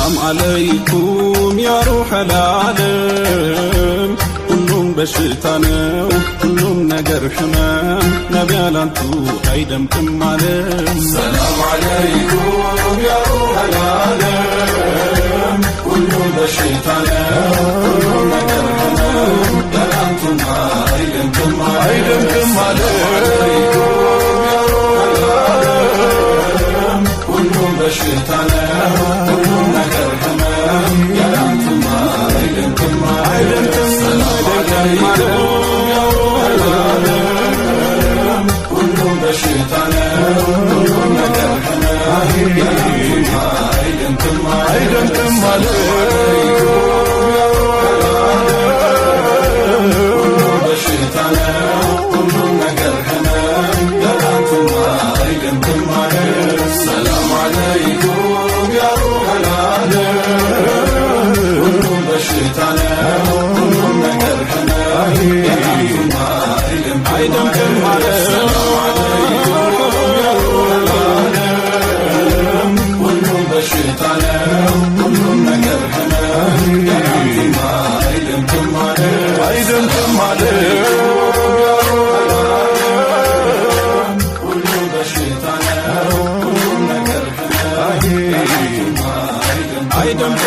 ሰላም አለይኩም ያ ሩሐል ዓለም ሁሉም በሽታ ነው ሁሉም ነገር ህመም ነቢ ያላንቱ አይደምቅም ዓለም ሰላም አለይኩም ያ ሩሐል ዓለም ሁሉም በሽታ ነው ሁሉም ነገር ህመም ያላንቱማ አይደምቅም ዓለም በሽታ ነው ሁሉም ነገር ህመም ያላንቱማ አይደምቅም ሰላም አለይኩም ያ ሩሐል ዓለም ሁሉም በሽታ ነው ሁሉም ነገር ህመም ያላንቱማ አይደምቅም ሁሉም በሽታ ነው ሁሉም ነገር ህመም ያላንቱማ አይደምቅም ሰላም አለይኩም ያ ሩሐል ዓለም ሁሉም በሽታ ነው ሁሉም ነገር ህመም ያላንቱማ አይደምቅም ሰላም አለይኩም ያ ሩሐል ዓለም ሁሉም በሽታ ነው ሁሉም ነገር ህመም ያላንቱማ አይደምቅም ሁሉም በሽታ ነው ሁሉም ነገር ህመም ያላንቱማ አይደምቅም